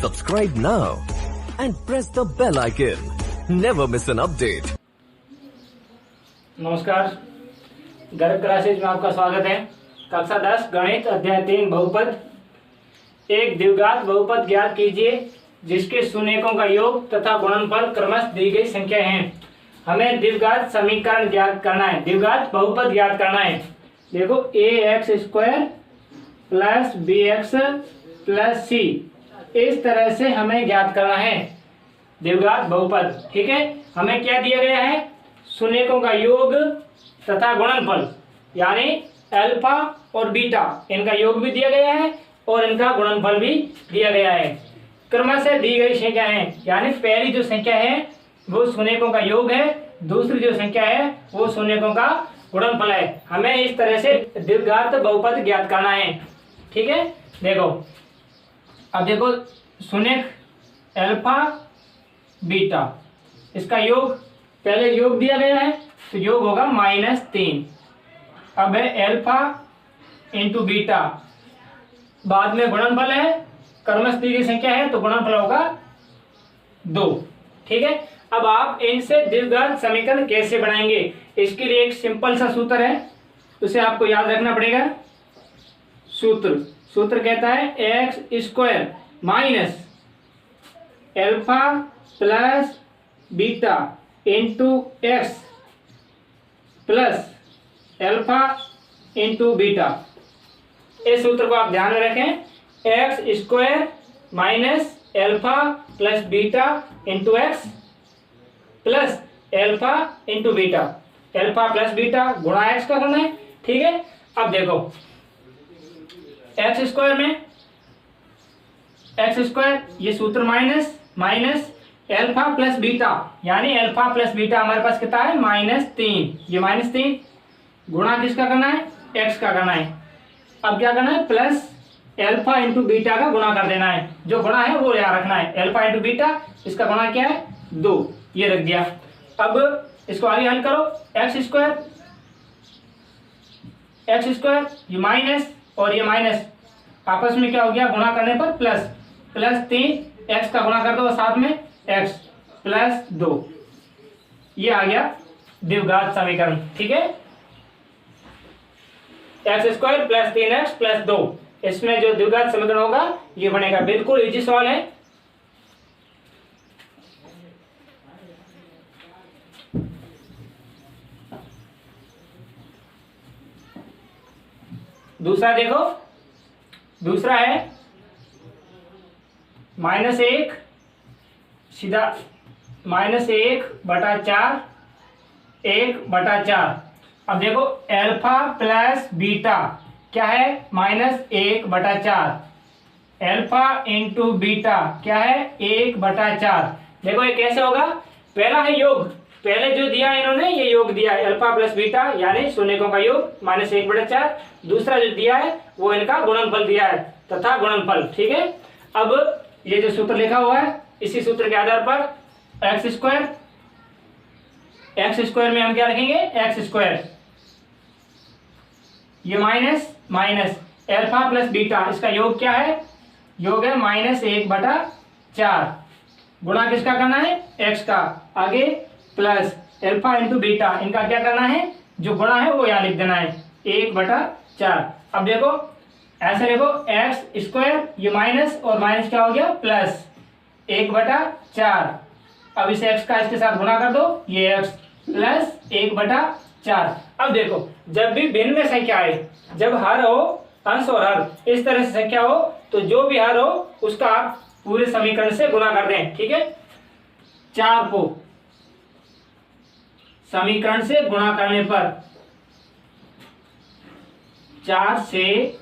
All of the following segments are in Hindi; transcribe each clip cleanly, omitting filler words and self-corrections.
Subscribe now and press the bell icon. Never miss an update. नमस्कार, गर्भ क्लासेज में आपका स्वागत है। कक्षा 10 गणित अध्याय 3 बहुपद। एक द्विघात बहुपद ज्ञात कीजिए जिसके शून्यकों का योग तथा गुणनफल क्रमशः दी गई संख्या है। हमें द्विघात समीकरण ज्ञात करना है, द्विघात बहुपद ज्ञात करना है। देखो ax² plus bx plus c, इस तरह से हमें ज्ञात करना है द्विघात बहुपद। ठीक है, हमें क्या दिया गया है? शून्यकों का योग तथा गुणनफल, यानी अल्फा और बीटा, इनका योग भी दिया गया है और इनका गुणनफल भी दिया गया है। क्रमशः दी गई संख्या है, यानी पहली जो संख्या है वो शून्यकों का योग है, दूसरी जो संख्या है वो शून्यकों का गुणनफल है। हमें इस तरह से द्विघात बहुपद ज्ञात करना है। ठीक है, देखो अब देखो शून्यक अल्फा बीटा, इसका योग, पहले योग दिया गया है तो योग होगा -3। अब है अल्फा इंटू बीटा, बाद में गुणनफल है, क्रमशः दी गई संख्या है तो गुणनफल होगा 2। ठीक है, अब आप इनसे द्विघात समीकरण कैसे बनाएंगे, इसके लिए एक सिंपल सा सूत्र है, उसे आपको याद रखना पड़ेगा। सूत्र कहता है x² minus alpha plus beta into x plus alpha into beta. इस सूत्र को आप ध्यान में रखें, x² minus alpha plus beta into x plus alpha into beta, alpha plus beta गुणा एक्स का करना है। ठीक है, अब देखो x² में x², ये सूत्र माइनस अल्फा प्लस बीटा, यानी अल्फा प्लस बीटा हमारे पास कितना है? -3। ये -3 गुणा किसका करना है? x का करना है। अब क्या करना है? प्लस अल्फा इंटू बीटा का गुणा कर देना है, जो गुणा है वो यहाँ रखना है। अल्फा इंटू बीटा, इसका गुणा क्या है? 2, ये रख दिया। अब इसको आगे हल करो, x² ये माइनस और ये माइनस आपस में क्या हो गया? गुणा करने पर +3, x का गुणा कर दो साथ में x प्लस 2, ये आ गया द्विघात समीकरण। ठीक है, x² प्लस 3x प्लस 2, इसमें जो द्विघात समीकरण होगा ये बनेगा। बिल्कुल इजी सवाल है। दूसरा देखो, दूसरा है -1 सीधा -1/4 1/4। अब देखो अल्फा प्लस बीटा क्या है? -1/4, अल्फा इंटू बीटा क्या है? 1/4। देखो ये कैसे होगा? पहला है योग, पहले जो दिया इन्होंने ये योग दिया है अल्फा प्लस बीटा, यानी शून्यकों का योग -1/4। दूसरा जो दिया है वो इनका गुणनफल दिया है तथा गुणनफल। ठीक है, अब ये जो सूत्र लिखा हुआ है इसी सूत्र के आधार पर x² में हम क्या रखेंगे? x², ये माइनस अल्फा प्लस बीटा, इसका योग क्या है? योग है -1/4, गुणा किसका करना है? x का, आगे प्लस अल्फा इंटू बीटा, इनका क्या करना है? जो गुणा है वो यहाँ लिख देना है 1/4। अब देखो ऐसे देखो x², ये माइनस और माइनस क्या हो गया? प्लस 1/4। अब इसे x का इसके साथ गुणा कर दो, ये x प्लस 1/4। अब देखो जब भी भिन्न में संख्या आए, जब हर हो, अंश और हर इस तरह से संख्या हो, तो जो भी हर हो उसका आप पूरे समीकरण से गुणा कर दें। ठीक है, 4 को समीकरण से गुणा करने पर, 4 से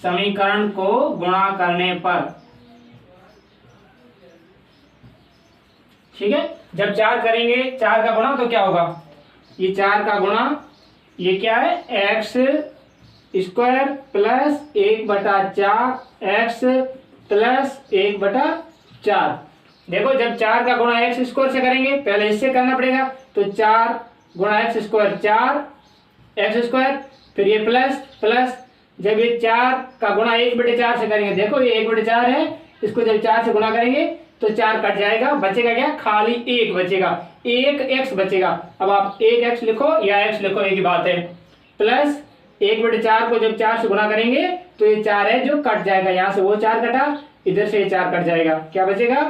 समीकरण को गुणा करने पर, ठीक है, जब 4 करेंगे 4 का गुणा तो क्या होगा? ये 4 का गुणा, ये क्या है? x² plus 1/4 x plus 1/4। देखो जब 4 का गुणा x² से करेंगे, पहले इससे करना पड़ेगा, तो 4 गुणा x² 4 x², फिर ये प्लस, जब ये 4 का गुणा 1/4 से करेंगे, देखो ये 1/4 है, इसको जब 4 से गुणा करेंगे तो 4 कट जाएगा, बचेगा क्या, खाली 1 बचेगा, 1x बचेगा। अब आप 1x लिखो या x लिखो, एक ही बात है। प्लस 1/4 को जब 4 से गुणा करेंगे तो ये 4 है जो कट जाएगा, यहां से वो 4 कटा, इधर से ये 4 कट जाएगा, क्या बचेगा,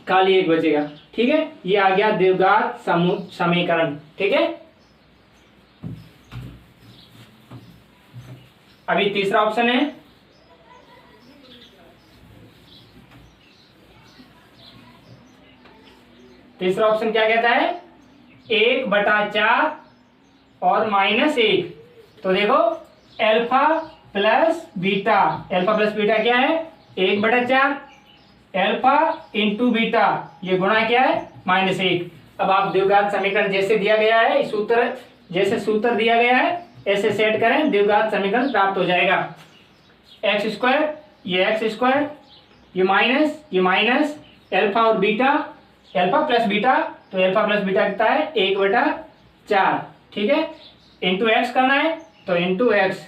खाली 1 बचेगा। ठीक है, ये आ गया द्विघात समीकरण। ठीक है, अभी तीसरा ऑप्शन है, तीसरा ऑप्शन क्या कहता है, 1/4 और -1। तो देखो alpha plus beta, alpha plus beta क्या है, 1/4, अल्फा इंटू बीटा, ये गुणा क्या है, -1। अब आप द्विघात समीकरण जैसे दिया गया है, सूत्र जैसे सूत्र दिया गया है ऐसे सेट करें, द्विघात समीकरण प्राप्त हो जाएगा। x², ये x², ये माइनस अल्फा और बीटा, अल्फा प्लस बीटा, तो अल्फा प्लस बीटा कितना है, 1/4। ठीक है, इंटू एक्स करना है तो इंटू एक्स,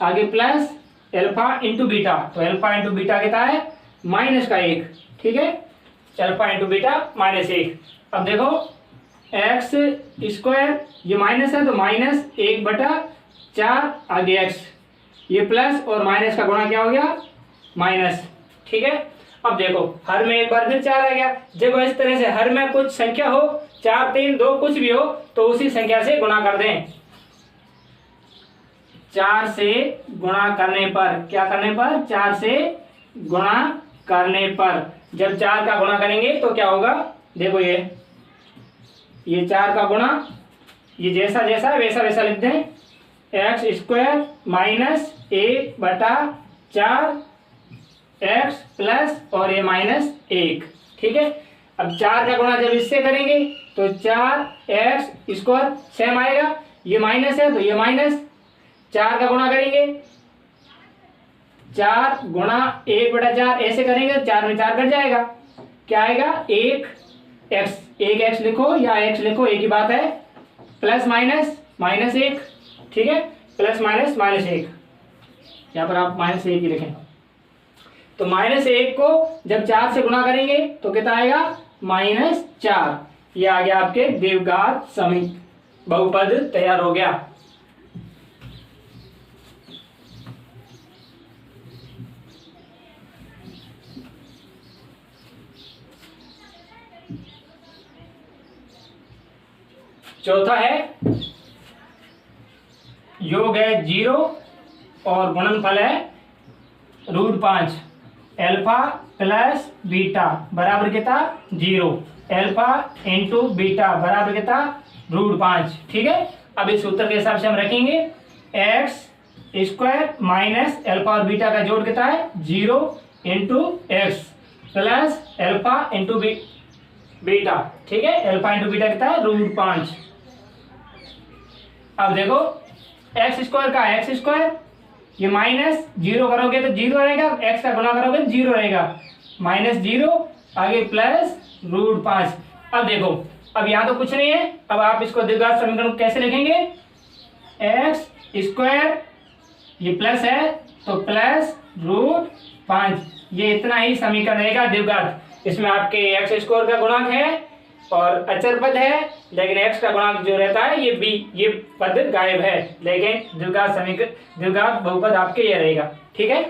आगे प्लस अल्फा इंटू बीटा, तो अल्फा इंटू बीटा कितना है, -1। ठीक है, अल्फा इंटू बीटा -1। अब देखो x², ये माइनस है तो -1/4, आगे x, ये प्लस और माइनस का गुणा क्या हो गया, माइनस। ठीक है, अब देखो हर में एक बार फिर 4 आ गया। जब इस तरह से हर में कुछ संख्या हो, 4, 3, 2 कुछ भी हो, तो उसी संख्या से गुणा कर दें। 4 से गुणा करने पर, क्या करने पर, 4 से गुणा करने पर, जब 4 का गुणा करेंगे तो क्या होगा, देखो ये 4 का गुणा, ये जैसा जैसा है वैसा वैसा लिख दें, x² -1/4 x प्लस और ये -1। ठीक है, अब 4 का गुणा जब इससे करेंगे तो 4x² सेम आएगा, ये माइनस है तो ये माइनस, 4 का गुणा करेंगे, 4 गुणा 1/4 ऐसे करेंगे, 4 में 4 कट जाएगा, क्या आएगा, 1x लिखो या x लिखो, एक ही बात है, प्लस -1। ठीक है, प्लस -1, यहाँ पर आप -1 ही लिखें। तो -1 को जब 4 से गुणा करेंगे तो कितना आएगा, -4। ये आ गया आपके द्विघात बहुपद तैयार हो गया। चौथा है, योग है 0 और गुणनफल है √5। अल्फा प्लस बीटा बराबर कितना, 0, अल्फा इंटू बीटा बराबर कितना, √5। ठीक है, अब इस सूत्र के हिसाब से हम रखेंगे, x² माइनस अल्फा और बीटा का जोड़ कितना है, 0 into x plus alpha into beta. ठीक है, अल्फा इंटू बीटा कितना है, √5। अब देखो x² का x², ये -0 करोगे तो 0 रहेगा, x का गुणा करोगे तो 0 रहेगा, -0, आगे प्लस √5। अब देखो, अब यहाँ तो कुछ नहीं है, अब आप इसको द्विघात समीकरण कैसे लिखेंगे, x², ये प्लस है तो प्लस √5, ये इतना ही समीकरण रहेगा द्विघात। इसमें आपके x² का गुणांक है और अचर पद है, लेकिन x का गुणांक जो रहता है ये पद गायब है, लेकिन द्विघात बहुपद आपके ये रहेगा। ठीक है।